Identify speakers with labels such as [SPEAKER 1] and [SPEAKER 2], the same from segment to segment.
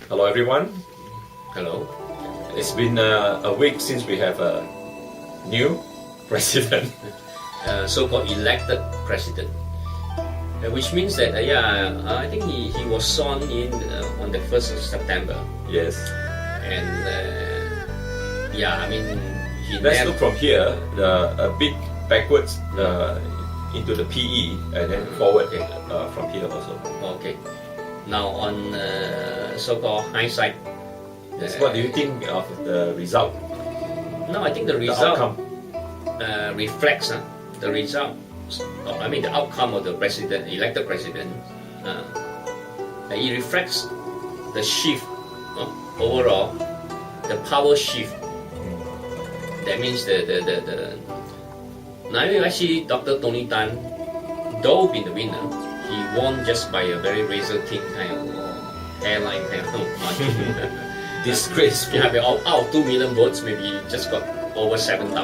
[SPEAKER 1] Hello everyone.
[SPEAKER 2] Hello.
[SPEAKER 1] It's been a week since we have a new president.
[SPEAKER 2] So-called elected president, which means that I think he was sworn in on the 1st of September.
[SPEAKER 1] Yes.
[SPEAKER 2] And he
[SPEAKER 1] Let's look from here, a bit backwards into the PE and then forward from here also.
[SPEAKER 2] Okay. Now on so-called hindsight.
[SPEAKER 1] Yes. What do you think of the result?
[SPEAKER 2] No, I think the result reflects the result. The outcome of the elected president. It reflects the shift overall, the power shift. That means now actually Dr. Tony Tan, though being the winner, he won just by a very razor-thin kind of hairline kind of margin.
[SPEAKER 1] Disgraceful.
[SPEAKER 2] Out of 2 million votes, maybe just got over 7,000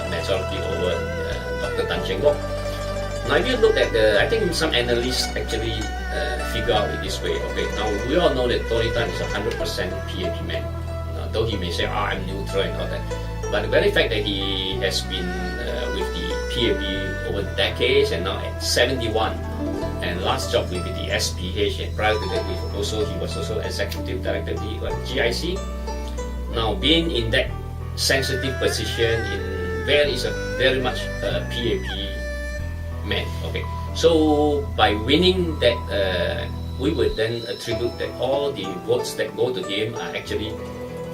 [SPEAKER 2] majority over Dr. Tan Cheng Bock. Now if you look at I think some analysts actually figure out it this way. Okay, now we all know that Tony Tan is a 100% PAP man. Though he may say, I'm neutral and all that. But the very fact that he has been with the PAP over decades and now at 71, and last job with the SPH, and prior to that he was also executive director of the GIC. Now being in that sensitive position is a very much PAP man. Okay, so by winning that, we would then attribute that all the votes that go to him are actually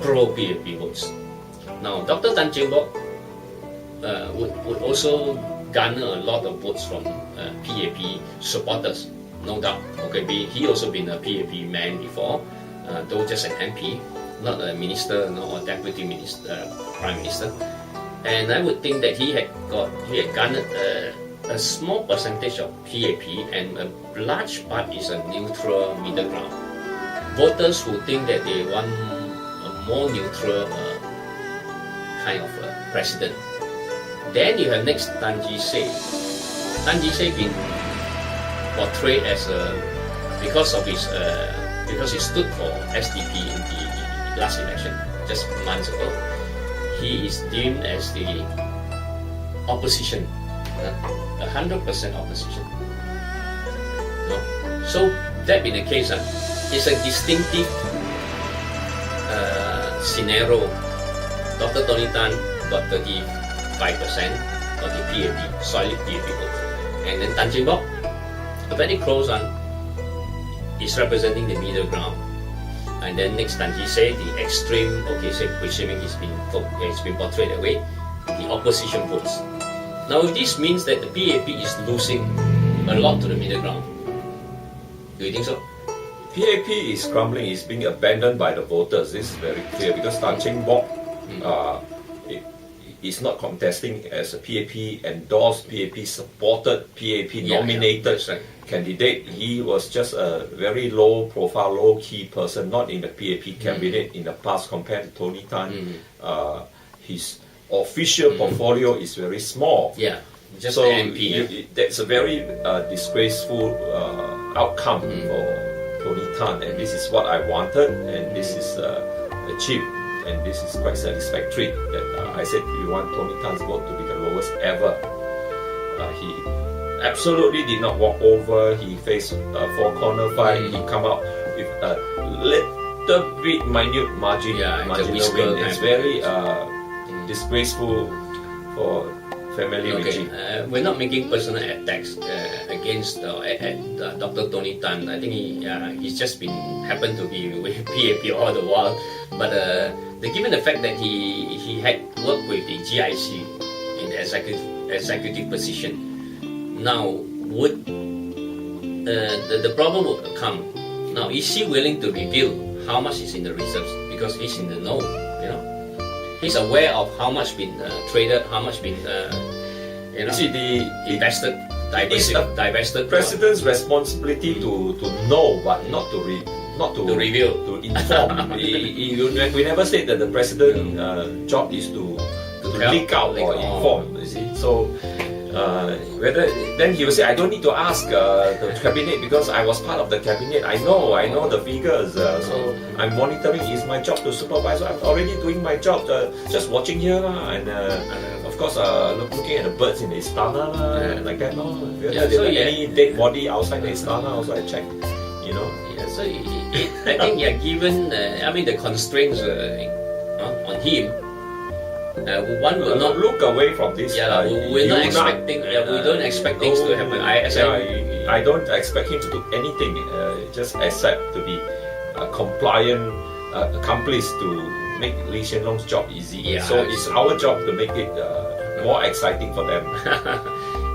[SPEAKER 2] pro-PAP votes. Now Dr. Tan Cheng Bock would also garner a lot of votes from PAP supporters, no doubt. Okay, he also been a PAP man before, though just an MP, not a minister, nor a deputy minister, prime minister. And I would think that he had garnered a small percentage of PAP, and a large part is a neutral middle ground. Voters who think that they want a more neutral kind of president. Then you have next Tan Ji Se. Tan Ji Se been portrayed as because he stood for SDP in the last election just months ago. He is deemed as the opposition, 100% opposition. No? So that being the case, it's a distinctive scenario. Dr. Tony Tan got 35% of the PAP, solid PAP votes. And then Tan Cheng Bock, a very close one, is representing the middle ground. And then next Tan Ji Se, the extreme, presuming it's been portrayed that way, the opposition votes. Now this means that the PAP is losing a lot to the middle ground. Do you think so?
[SPEAKER 1] PAP is crumbling, is being abandoned by the voters. This is very clear because Tan Cheng Bock is not contesting as a PAP endorsed, PAP supported, PAP nominated candidate. He was just a very low profile, low key person, not in the PAP cabinet in the past compared to Tony Tan. His official portfolio is very small.
[SPEAKER 2] Yeah, just
[SPEAKER 1] so
[SPEAKER 2] MP.
[SPEAKER 1] That's a very disgraceful outcome for Tony Tan, and this is what I wanted, and this is achieved. And this is quite satisfactory that I said we want Tony Tan's vote to be the lowest ever. He absolutely did not walk over. He faced a four-corner fight. He come out with a little bit minute marginal win. It's very disgraceful for family regime.
[SPEAKER 2] We're not making personal attacks against Dr. Tony Tan. I think he's just happened to be with PAP all the while. But given the fact that he had worked with the GIC in the executive position, now would the problem would come. Now is he willing to reveal how much is in the reserves? Because he's in the know, He's aware of how much been traded, how much been invested, divested.
[SPEAKER 1] President's responsibility to know, but not to
[SPEAKER 2] reveal,
[SPEAKER 1] to inform. We never said that the president's job is to leak out or inform. You see, so Whether then he will say, I don't need to ask the cabinet because I was part of the cabinet. I know the figures. So I'm monitoring. It's my job to supervise. So I'm already doing my job. Just watching here and of course looking at the birds in the istana like that. Whether there any dead body outside the istana also I check. You know.
[SPEAKER 2] Yeah. So I think given the constraints on him. One will not
[SPEAKER 1] look away from this.
[SPEAKER 2] We're not expecting. We don't expect things to happen.
[SPEAKER 1] I don't expect him to do anything. Just accept to be a compliant accomplice to make Lee Hsien Loong's job easy. So it's our job to make it more exciting for them.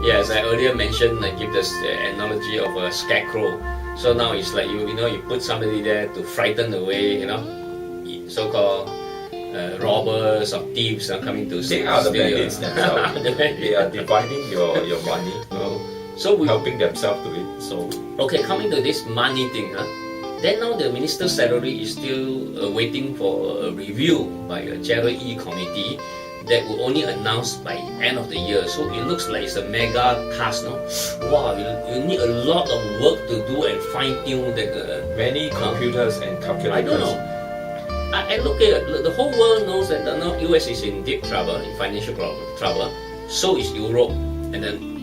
[SPEAKER 2] Yes, I earlier mentioned. I give this analogy of a scarecrow. So now it's like you put somebody there to frighten away. So-called. Robbers or thieves are coming to
[SPEAKER 1] steal. They are the bandits themselves. They are dividing your money, so helping themselves to it. So
[SPEAKER 2] coming to this money thing, then now the minister's salary is still waiting for a review by a Gerald E committee that will only announce by end of the year. So it looks like it's a mega task, no? Wow, you need a lot of work to do and fine tune the
[SPEAKER 1] many computers and calculators.
[SPEAKER 2] I don't know. I look at the whole world knows that the US is in deep trouble, in financial trouble. So is Europe, and then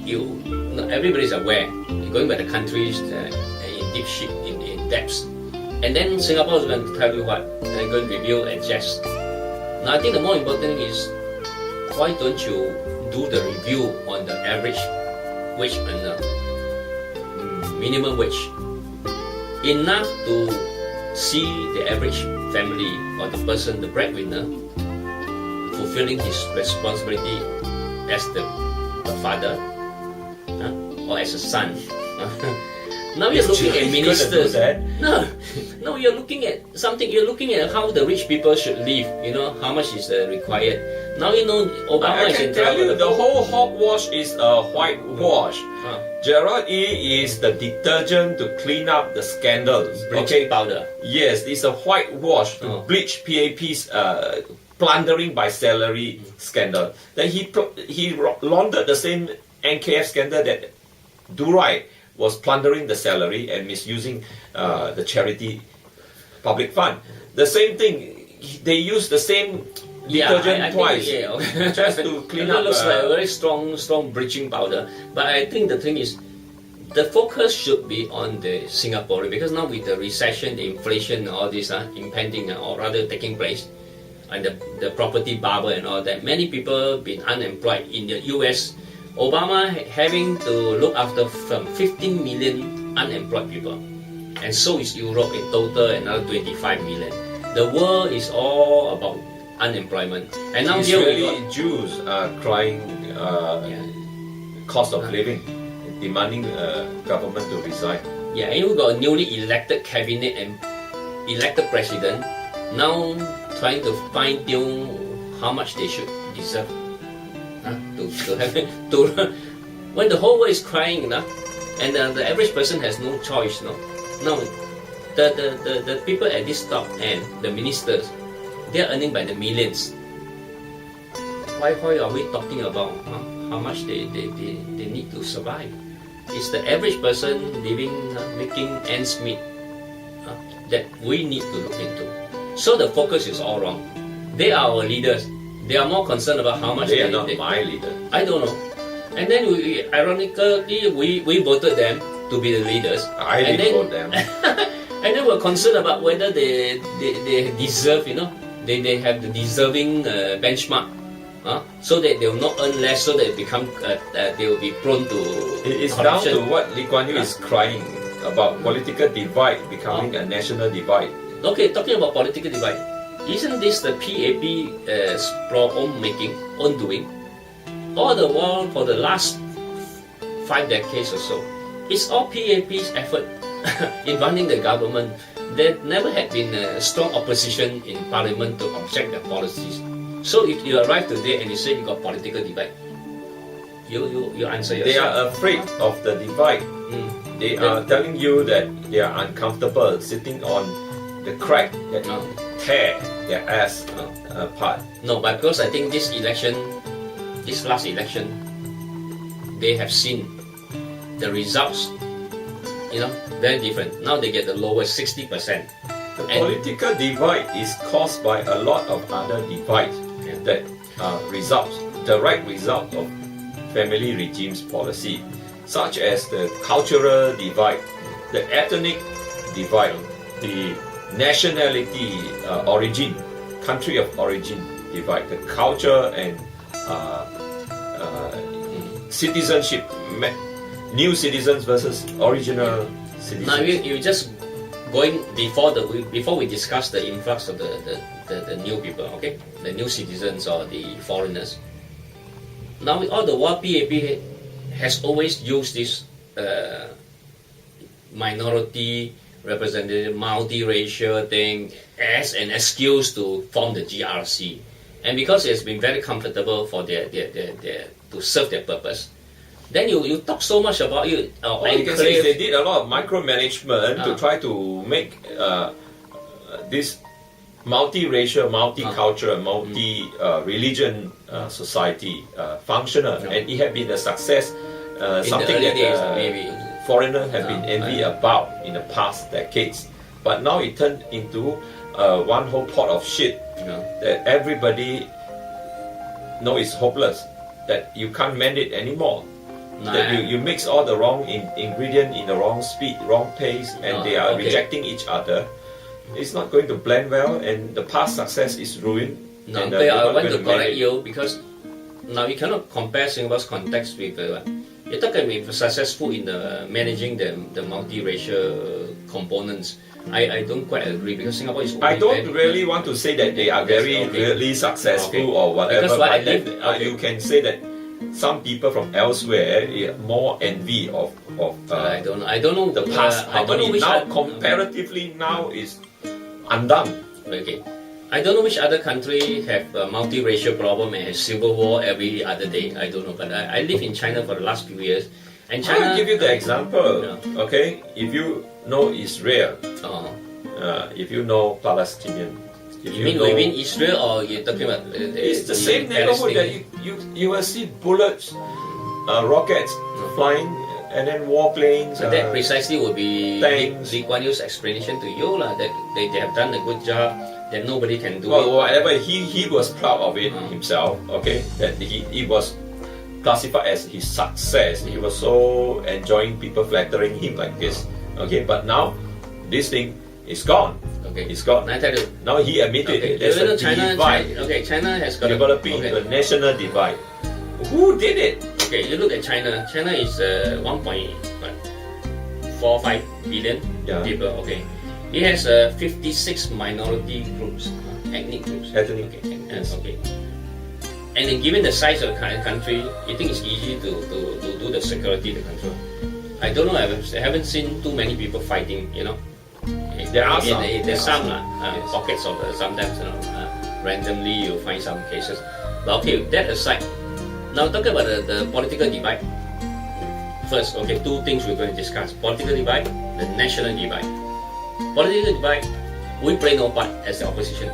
[SPEAKER 2] everybody's aware. Going by the countries in deep shit, in debts, and then Singapore is going to tell you what they're going to review and adjust. Now I think the more important thing is why don't you do the review on the average wage earner, minimum wage, enough to see the average family or the person, the breadwinner, fulfilling his responsibility as the father or as a son. Now you're looking at ministers. No, you're looking at something. You're looking at how the rich people should live. How much is required. Now Obama
[SPEAKER 1] I can tell you the whole hogwash is a whitewash. Gerald E is the detergent to clean up the scandals.
[SPEAKER 2] Bleaching powder.
[SPEAKER 1] Yes, it's a whitewash to bleach PAP's plundering by salary scandal. Then he laundered the same NKF scandal that Do Right was plundering the salary and misusing the charity public fund. The same thing. They used the same detergent twice just to clean up.
[SPEAKER 2] It looks like a very strong bleaching powder. But I think the thing is, the focus should be on the Singaporean, because now with the recession, the inflation, all this impending or rather taking place, and the property bubble and all that, many people been unemployed in the US. Obama having to look after 15 million unemployed people, and so is Europe in total another 25 million. The world is all about unemployment, and now
[SPEAKER 1] Israeli Jews are crying cost of living, demanding government to resign.
[SPEAKER 2] Yeah, and we got a newly elected cabinet and elected president now trying to fine tune how much they should deserve. When the whole world is crying, and the average person has no choice, Now, the people at this top end, the ministers, they are earning by the millions. Why are we talking about how much they need to survive? It's the average person living, making ends meet that we need to look into. So the focus is all wrong. They are our leaders. They are more concerned about how much
[SPEAKER 1] they are not my leader.
[SPEAKER 2] I don't know. And then ironically, we voted them to be the leaders.
[SPEAKER 1] I didn't vote them.
[SPEAKER 2] And then we're concerned about whether they deserve, they have the deserving benchmark, so that they will not earn less, so that they will be prone to
[SPEAKER 1] It's
[SPEAKER 2] corruption.
[SPEAKER 1] down to what Lee Kuan Yew is crying about, political divide becoming a national divide.
[SPEAKER 2] Okay, talking about political divide, isn't this the PAP's own making, own doing? All the while for the last 5 decades or so, it's all PAP's effort in running the government. There never had been a strong opposition in parliament to object their policies. So if you arrive today and you say you got political divide, you answer yourself.
[SPEAKER 1] They are afraid of the divide. They are telling you that they are uncomfortable sitting on the crack that tear their ass apart.
[SPEAKER 2] No, but because I think this last election, they have seen the results, very different. Now they get the lowest 60%.
[SPEAKER 1] The political divide is caused by a lot of other divides that are direct result of family regimes policy, such as the cultural divide, the ethnic divide, the nationality origin, country of origin divide, the culture and citizenship, new citizens versus original citizens.
[SPEAKER 2] Now you just going before we discuss the influx of the new people, okay, the new citizens or the foreigners. Now all the while PAP has always used this minority representative multiracial thing as an excuse to form the GRC, and because it's been very comfortable for their to serve their purpose. Then you talk so much about it.
[SPEAKER 1] All you can say is they did a lot of micromanagement to try to make this multiracial, multicultural, multi-religion society functional, and it had been a success. Something that foreigners have been envied about in the past decades. But now it turned into one whole pot of shit that everybody know is hopeless, that you can't mend it anymore. That you mix all the wrong ingredient in the wrong speed, wrong pace, and they are rejecting each other. It's not going to blend well, and the past success is ruined.
[SPEAKER 2] No, but I want to correct you, because now you cannot compare Singapore's context with you're talking about successful in the managing the multiracial components. I don't quite agree, because Singapore is.
[SPEAKER 1] I don't really want to say that they are really successful or whatever. But you can say that some people from elsewhere more envy of
[SPEAKER 2] I don't know
[SPEAKER 1] the past harmony. Now comparatively now is undone.
[SPEAKER 2] Okay. I don't know which other country have a multiracial problem and has civil war every other day. I don't know, but I live in China for the last few years, and China.
[SPEAKER 1] I'll give you the example. Okay, if you know Israel, if you know Palestinian,
[SPEAKER 2] you mean Israel, or you're talking about?
[SPEAKER 1] It's the same neighborhood that you will see bullets, rockets flying, and then warplanes.
[SPEAKER 2] So that precisely would be Lee Kuan Yew's explanation to you, that they have done a good job. That nobody can do it.
[SPEAKER 1] Whatever, he was proud of it himself, okay? That he was classified as his success. He was so enjoying people flattering him like this, okay? But now, this thing is gone.
[SPEAKER 2] Okay,
[SPEAKER 1] it's gone.
[SPEAKER 2] I tell you.
[SPEAKER 1] Now he admitted it. There's a divide.
[SPEAKER 2] China has got
[SPEAKER 1] developing the national divide. Who did it?
[SPEAKER 2] Okay, you look at China. China is 1.45 billion people, okay? It has 56 minority groups, ethnic groups.
[SPEAKER 1] Ethnic.
[SPEAKER 2] Okay. And then given the size of the country, you think it's easy to do the security, the control? I don't know. I haven't seen too many people fighting.
[SPEAKER 1] There are some.
[SPEAKER 2] There's some pockets of sometimes randomly you find some cases. But okay, that aside, now talking about the political divide. First, okay, two things we're going to discuss: political divide, the national divide. Political divide, we play no part as the opposition.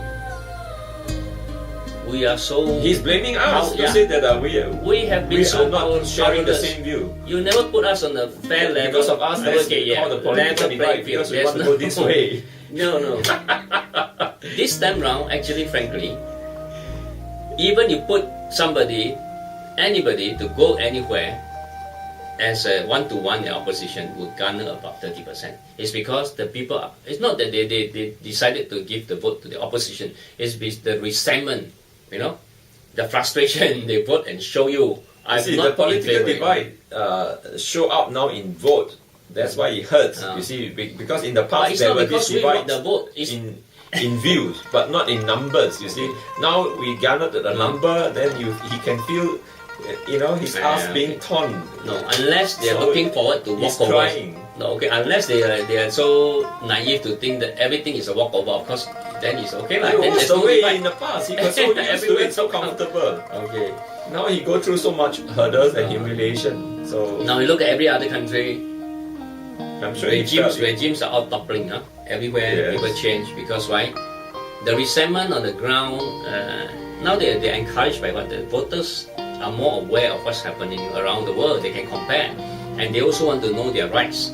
[SPEAKER 2] We are so.
[SPEAKER 1] He's blaming us to say that we
[SPEAKER 2] have been so
[SPEAKER 1] not sharing the same view.
[SPEAKER 2] You never put us on a fair level.
[SPEAKER 1] Because of us, that's called the political divide. Because we want to go this way.
[SPEAKER 2] No. This time round, actually, frankly, even you put anybody to go anywhere as a one-to-one, the opposition would garner about 30%. It's because the people, it's not that they decided to give the vote to the opposition, it's the resentment, the frustration they vote and show you.
[SPEAKER 1] The political divide show up now in vote. That's why it hurts, you see, because in the past there were these divides in views, but not in numbers, you see. Now we garnered the number, then he can feel his ass being torn.
[SPEAKER 2] No, unless they are looking forward to walkover. No, okay, unless they are so naive to think that everything is a walkover, of course, then it's okay.
[SPEAKER 1] It was the way in the past. He got so used to it, so comfortable.
[SPEAKER 2] Okay.
[SPEAKER 1] Now he go through so much hurdles and humiliation. So
[SPEAKER 2] now you look at every other country.
[SPEAKER 1] I'm sure
[SPEAKER 2] regimes are all toppling. Everywhere people change because why? The resentment on the ground. Now they're encouraged by what the voters are more aware of what's happening around the world. They can compare, and they also want to know their rights.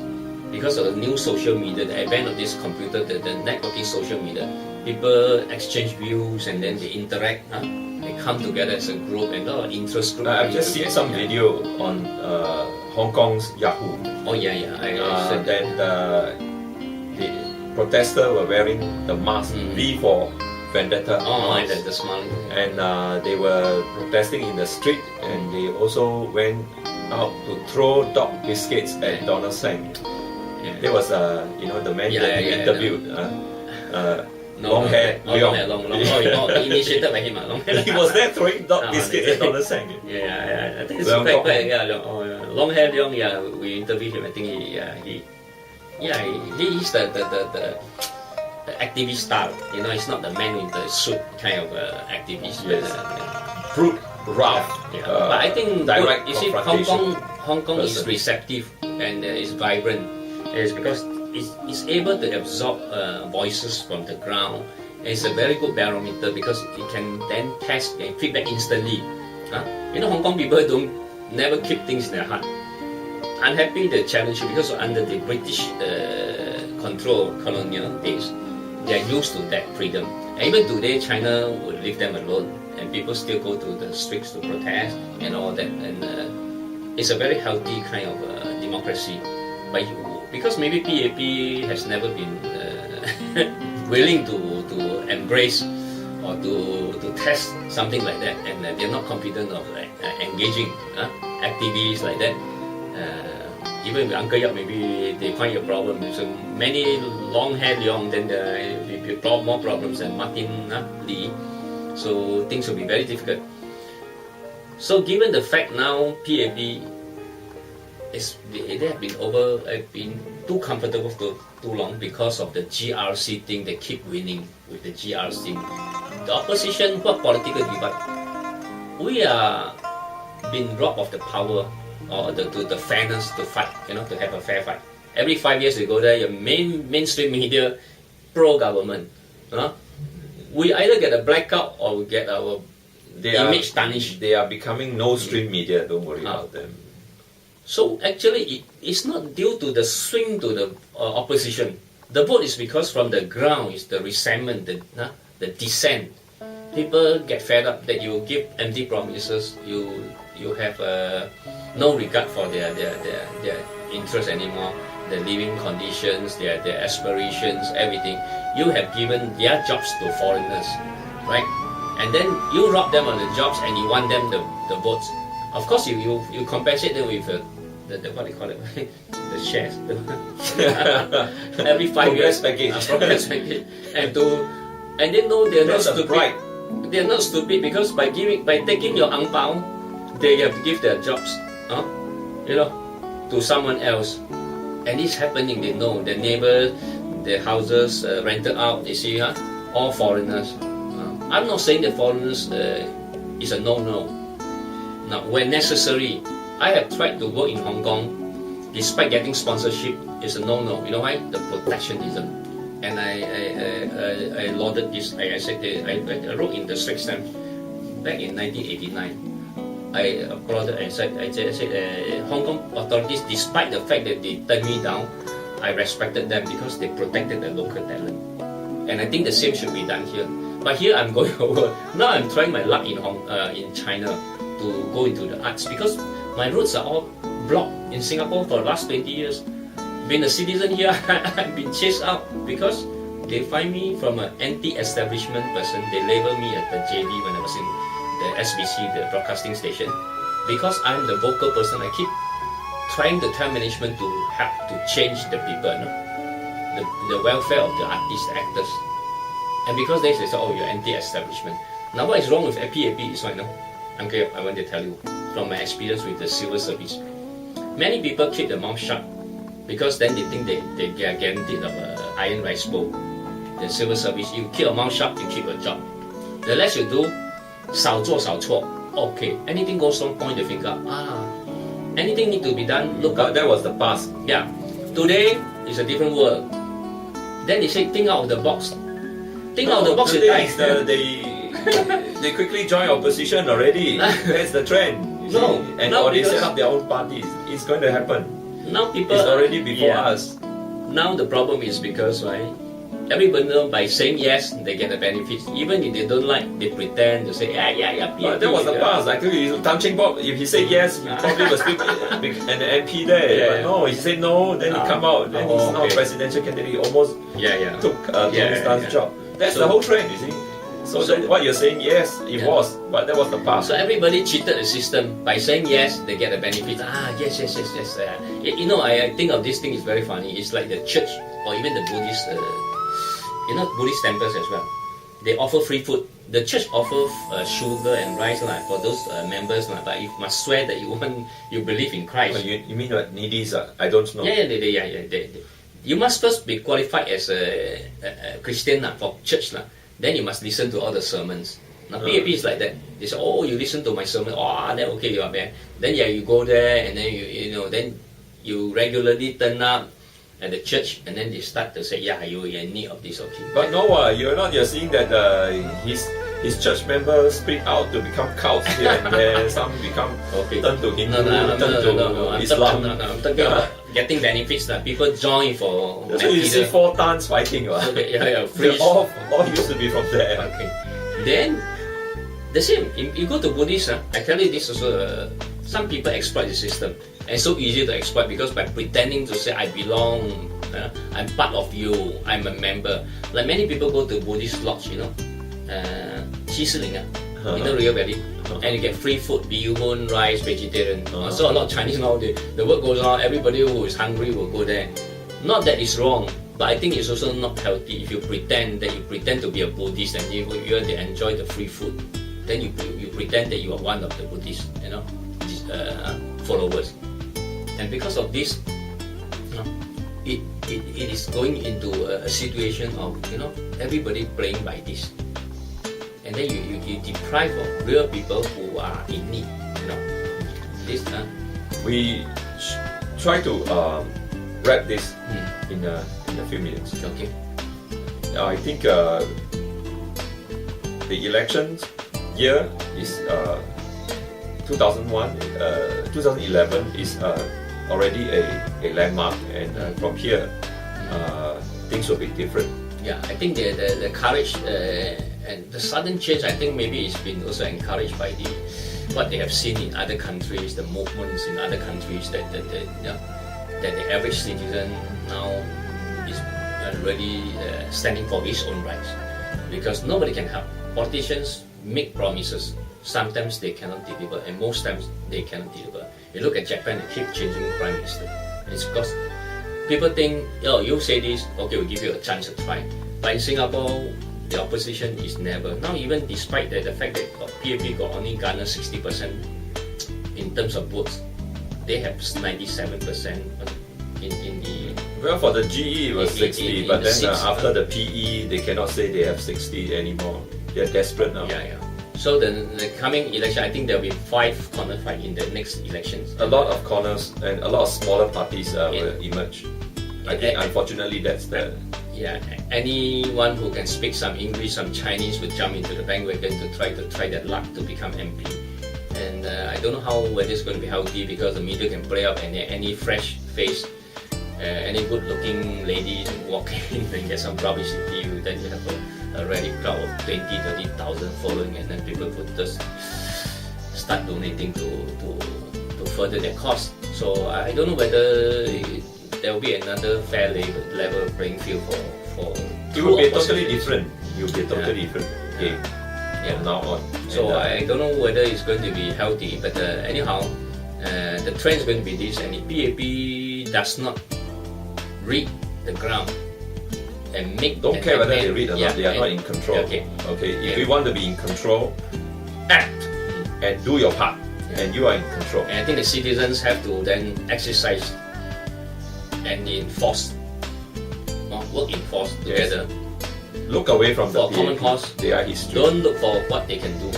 [SPEAKER 2] Because of the new social media, the advent of this computer, the networking social media, people exchange views and then they interact. They come together as a group and interest group.
[SPEAKER 1] I've just seen some video on Hong Kong's Yahoo.
[SPEAKER 2] Oh yeah.
[SPEAKER 1] The protesters were wearing the mask V for Vendetta.
[SPEAKER 2] And the smiling.
[SPEAKER 1] And they were protesting in the street, and they also went out to throw dog biscuits at Donald Tsang. There was the man that we interviewed. Long hair.
[SPEAKER 2] Initiated by him. Long hair.
[SPEAKER 1] He was there throwing dog biscuits at Donald Tsang.
[SPEAKER 2] Yeah, I think it's quite. Long hair Leong. Yeah, we interviewed him. I think he's the activist style. He's not the man with the suit kind of activist.
[SPEAKER 1] Yes. Brute, rough.
[SPEAKER 2] But I think
[SPEAKER 1] direct
[SPEAKER 2] you see, Hong Kong is receptive and is vibrant. It's because it's able to absorb voices from the ground. It's a very good barometer because it can then test and feedback instantly. Hong Kong people never keep things in their heart. Unhappy they challenge you because under the British control, colonial days, they are used to that freedom. And even today, China will leave them alone, and people still go to the streets to protest and all that. And it's a very healthy kind of democracy. But because maybe PAP has never been willing to embrace or to test something like that, and they're not confident of engaging activists like that. Even with Uncle Yap, maybe they find a problem. So many long-haired Leong, then there will be more problems than Martin Lee. So things will be very difficult. So given the fact now PAP they have been too comfortable for too long because of the GRC thing. They keep winning with the GRC. The opposition, what political divide? We are being robbed of the power or the fairness to fight, to have a fair fight. Every 5 years they go there, your mainstream media pro-government. We either get a blackout or we get our image tarnished.
[SPEAKER 1] They are becoming no-stream media, don't worry about them.
[SPEAKER 2] So actually, it's not due to the swing to the opposition. The vote is because from the ground is the resentment, the dissent. People get fed up that you give empty promises. You have no regard for their interests anymore, their living conditions, their aspirations, everything. You have given their jobs to foreigners, right? And then you rob them on the jobs and you want them the votes. Of course, you compensate them with the what do you call it? The shares. Every 5 years, progress package, and they know they're not stupid. They're not stupid because by taking your ang pao, they have to give their jobs, to someone else, and it's happening. They know their neighbors, their houses rented out. You see, all foreigners. I'm not saying that foreigners is a no. Now, when necessary, I have tried to work in Hong Kong, despite getting sponsorship. It's a no. You know why? The protectionism. And I lauded this. I said I wrote in the Straits Times back in 1989. I applauded and said Hong Kong authorities, despite the fact that they turned me down, I respected them because they protected the local talent. And I think the same should be done here. But here I'm going over. Now I'm trying my luck in China to go into the arts because my roots are all blocked in Singapore for the last 20 years. Being a citizen here, I've been chased out because they find me from an anti-establishment person. They label me at the JB when I was in the SBC, the broadcasting station. Because I'm the vocal person, I keep trying to tell management to help to change the people, the welfare of the artists, the actors. And because they say, you're anti-establishment. Now what is wrong with PAP is what I know. Uncle Yap, I want to tell you from my experience with the civil service. Many people keep their mouth shut because then they think they are guaranteed of an iron rice bowl. The civil service, you keep your mouth shut, you keep your job. The less you do, 少做少错. Okay, anything goes wrong, point the finger. Anything need to be done, look up.
[SPEAKER 1] That was the past.
[SPEAKER 2] Yeah. Today is a different world. Then they say, think out of the box. Think out of the box.
[SPEAKER 1] Today is they quickly join opposition already. That's the trend. You
[SPEAKER 2] No,
[SPEAKER 1] see? And
[SPEAKER 2] no,
[SPEAKER 1] or they set
[SPEAKER 2] because-
[SPEAKER 1] up their own parties. It's going to happen.
[SPEAKER 2] Now people
[SPEAKER 1] It's already before
[SPEAKER 2] yeah.
[SPEAKER 1] us.
[SPEAKER 2] Now the problem is because everybody know by saying yes they get the benefits. Even if they don't like, they pretend to say yeah.
[SPEAKER 1] But that was the past. Like Tan Cheng Bock, if he said yes, he probably was still an MP there.
[SPEAKER 2] Yeah,
[SPEAKER 1] but
[SPEAKER 2] yeah.
[SPEAKER 1] no, he said no, then he come out. Then he's now
[SPEAKER 2] okay.
[SPEAKER 1] presidential candidate. He almost
[SPEAKER 2] Yeah.
[SPEAKER 1] took Tony Tan's job. That's the whole trend, you see. So what you're saying, yes, it was, but that was the past.
[SPEAKER 2] So everybody cheated the system by saying yes, they get the benefits. Yes. You know, I think of this thing is very funny. It's like the church or even the Buddhist, Buddhist temples as well. They offer free food. The church offers sugar and rice for those members, but you must swear that you believe in Christ.
[SPEAKER 1] You mean what, needies? I don't know.
[SPEAKER 2] Yeah. You must first be qualified as a Christian for church. Then you must listen to all the sermons. Now PAP is like that. They say, oh, you listen to my sermon. Oh, then okay, you are there. Then you go there, and then then you regularly turn up at the church, and then they start to say, yeah, you're in need of this, okay.
[SPEAKER 1] But no, you're seeing that his church members split out to become cults here and there. Some become turn to Hindu, turn to Islam.
[SPEAKER 2] I'm talking about getting benefits. People join for.
[SPEAKER 1] So you see 4 Tans fighting.
[SPEAKER 2] Free.
[SPEAKER 1] All used to be from there.
[SPEAKER 2] Okay. Then the same. You go to Buddhist. I tell you this also. Some people exploit the system. And it's so easy to exploit because by pretending to say I belong, I'm part of you, I'm a member. Like many people go to Buddhist lodge, Qisiling, Rio Valley, and you get free food, bee hoon, rice, vegetarian. So a lot of Chinese now, the word goes on, everybody who is hungry will go there. Not that it's wrong, but I think it's also not healthy if you pretend to be a Buddhist and you want to enjoy the free food. Then you pretend that you are one of the Buddhist, followers. And because of this, it is going into a situation of everybody playing by this, and then you deprive of real people who are in need. This.
[SPEAKER 1] We try to wrap this in a few minutes.
[SPEAKER 2] Okay.
[SPEAKER 1] I think the elections year is 2001. 2011 is already a landmark, and from here things will be different.
[SPEAKER 2] Yeah, I think the courage and the sudden change, I think maybe it's been also encouraged by what they have seen in other countries, the movements in other countries that the average citizen now is really standing for his own rights, because nobody can help. Politicians make promises. Sometimes they cannot deliver, and most times they cannot deliver. You look at Japan, they keep changing prime minister. It's because people think, you say this, okay, we'll give you a chance to try. But in Singapore, the opposition is never. Now, even despite the fact that PAP got only garnered 60% in terms of votes, they have 97% in the.
[SPEAKER 1] Well, for the GE it was 60, but then after the PE, they cannot say they have 60 anymore. They're desperate now.
[SPEAKER 2] Yeah. So the coming election, I think there will be 5 corner fight in the next elections.
[SPEAKER 1] A lot of corners and a lot of smaller parties will emerge. I think unfortunately that's the...
[SPEAKER 2] Yeah, anyone who can speak some English, some Chinese would jump into the bandwagon to try that luck to become MP. And I don't know whether it's going to be healthy, because the media can play up and any fresh face, any good-looking lady walk in and get some publicity, then you have a rally crowd of 20,000-30,000 following, and then people would just start donating to further their cause. So I don't know whether there will be another fair level playing field for.
[SPEAKER 1] It will be totally different. It will be totally different game from now on.
[SPEAKER 2] So I don't know whether it's going to be healthy, but anyhow, the trend is going to be this, and if PAP does not read the ground and make...
[SPEAKER 1] Don't care whether they read or not, they are not in control. Okay. If you want to be in control, act and do your part, and you are in control.
[SPEAKER 2] And I think the citizens have to then exercise and enforce, work in force together.
[SPEAKER 1] Look away from the
[SPEAKER 2] common cause.
[SPEAKER 1] They are history.
[SPEAKER 2] Don't look for what they can do.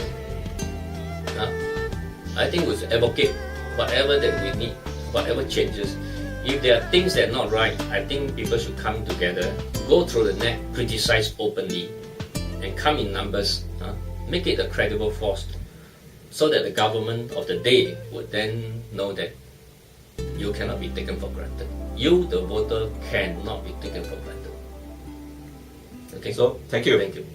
[SPEAKER 2] I think we should advocate whatever that we need, whatever changes. If there are things that are not right, I think people should come together, go through the net, criticize openly, and come in numbers, make it a credible force, so that the government of the day would then know that you cannot be taken for granted. You, the voter, cannot be taken for granted. Okay.
[SPEAKER 1] So, thank you.
[SPEAKER 2] Thank you.